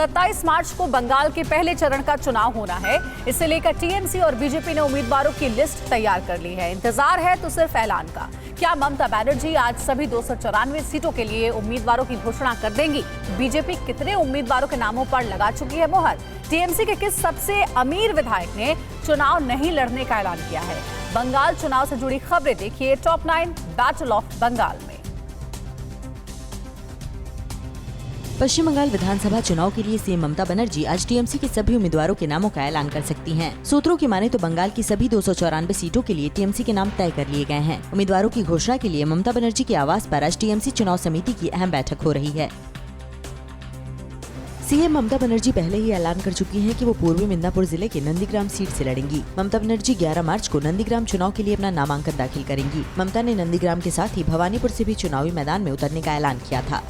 27 मार्च को बंगाल के पहले चरण का चुनाव होना है। इसे लेकर टीएमसी और बीजेपी ने उम्मीदवारों की लिस्ट तैयार कर ली है। इंतजार है तो सिर्फ ऐलान का। क्या ममता बनर्जी आज सभी 294 सीटों के लिए उम्मीदवारों की घोषणा कर देंगी? बीजेपी कितने उम्मीदवारों के नामों पर लगा चुकी है मोहर? टीएमसी के किस सबसे अमीर विधायक ने चुनाव नहीं लड़ने का ऐलान किया है? बंगाल चुनाव से जुड़ी खबरें देखिए टॉप 9 बैटल ऑफ बंगाल में। पश्चिम बंगाल विधानसभा चुनाव के लिए सीएम ममता बनर्जी आज टीएमसी के सभी उम्मीदवारों के नामों का ऐलान कर सकती हैं। सूत्रों की माने तो बंगाल की सभी 294 सीटों के लिए टीएमसी के नाम तय कर लिए गए हैं। उम्मीदवारों की घोषणा के लिए ममता बनर्जी के आवास पर आज टीएमसी चुनाव समिति की अहम बैठक हो रही है। सीएम ममता बनर्जी पहले ही ऐलान कर चुकी हैं कि वो पूर्वी मिदनापुर जिले के नंदीग्राम सीट से लड़ेंगी। ममता बनर्जी 11 मार्च को नंदीग्राम चुनाव के लिए अपना नामांकन दाखिल करेंगी। ममता ने नंदीग्राम के साथ ही भवानीपुर से भी चुनावी मैदान में उतरने का ऐलान किया था।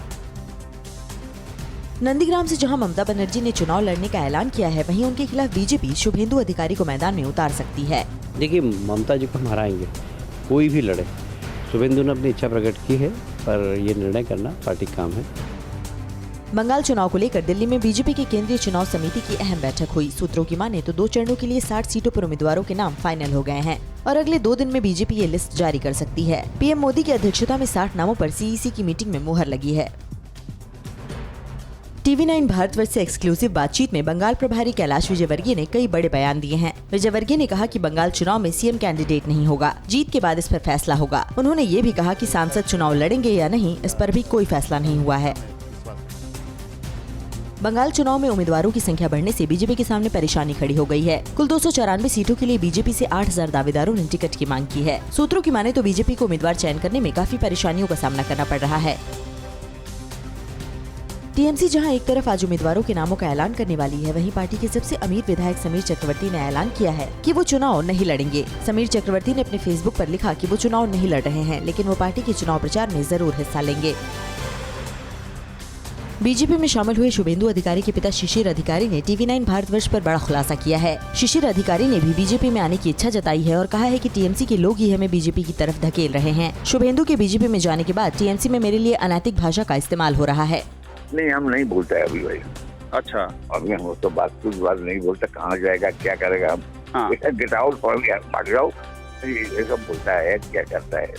नंदीग्राम से जहां ममता बनर्जी ने चुनाव लड़ने का ऐलान किया है, वहीं उनके खिलाफ बीजेपी शुभेंदु अधिकारी को मैदान में उतार सकती है। देखिए, ममता जी को हम हराएंगे, कोई भी लड़े। शुभेंदु ने अपनी इच्छा प्रकट की है, पर ये निर्णय करना पार्टी का काम है। बंगाल चुनाव को लेकर दिल्ली में बीजेपी की केंद्रीय चुनाव समिति की अहम बैठक हुई। सूत्रों की माने तो 2 चरणों के लिए 60 सीटों पर उम्मीदवारों के नाम फाइनल हो गए हैं और अगले 2 दिन में बीजेपी ये लिस्ट जारी कर सकती है। पीएम मोदी की अध्यक्षता में 60 नामों पर सीईसी की मीटिंग में मुहर लगी है। टीवी 9 भारतवर्ष से एक्सक्लूसिव बातचीत में बंगाल प्रभारी कैलाश विजयवर्गीय ने कई बड़े बयान दिए हैं। विजयवर्गीय ने कहा कि बंगाल चुनाव में सीएम कैंडिडेट नहीं होगा, जीत के बाद इस पर फैसला होगा। उन्होंने ये भी कहा कि सांसद चुनाव लड़ेंगे या नहीं, इस पर भी कोई फैसला नहीं हुआ है। बंगाल चुनाव में उम्मीदवारों की संख्या बढ़ने से बीजेपी के सामने परेशानी खड़ी हो गई है। कुल 294 सीटों के लिए बीजेपी से 8000 दावेदारों ने टिकट की मांग की है। सूत्रों की माने तो बीजेपी को उम्मीदवार चयन करने में काफी परेशानियों का सामना करना पड़ रहा है। टीएमसी जहां एक तरफ आज उम्मीदवारों के नामों का ऐलान करने वाली है, वहीं पार्टी के सबसे अमीर विधायक समीर चक्रवर्ती ने ऐलान किया है कि वो चुनाव नहीं लड़ेंगे। समीर चक्रवर्ती ने अपने फेसबुक पर लिखा कि वो चुनाव नहीं लड़ रहे हैं, लेकिन वो पार्टी के चुनाव प्रचार में जरूर हिस्सा लेंगे। बीजेपी में शामिल हुए शुभेंदु अधिकारी के पिता शिशिर अधिकारी ने टीवी 9 भारतवर्ष पर बड़ा खुलासा किया है। शिशिर अधिकारी ने भी बीजेपी में आने की इच्छा जताई है और कहा है कि टीएमसी के लोग ही हमें बीजेपी की तरफ धकेल रहे हैं। शुभेंदु के बीजेपी में जाने के बाद टीएमसी में मेरे लिए अनैतिक भाषा का इस्तेमाल हो रहा है। नहीं, हम नहीं बोलते है अभी भाई। अच्छा, अभी हम तो कुछ बात नहीं बोलते, कहाँ जाएगा, क्या करेगा। हाँ। गेट आउट, भाग जाओ, ये सब बोलता है, क्या करता है।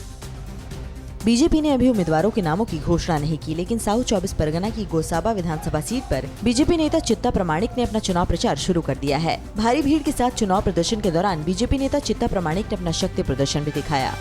बीजेपी ने अभी उम्मीदवारों के नामों की घोषणा नहीं की, लेकिन साउथ 24 परगना की गोसाबा विधानसभा सीट पर बीजेपी नेता चित्ता प्रमाणिक ने अपना चुनाव प्रचार शुरू कर दिया है। भारी भीड़ के साथ चुनाव प्रदर्शन के दौरान बीजेपी नेता चित्ता प्रमाणिक ने अपना शक्ति प्रदर्शन भी दिखाया।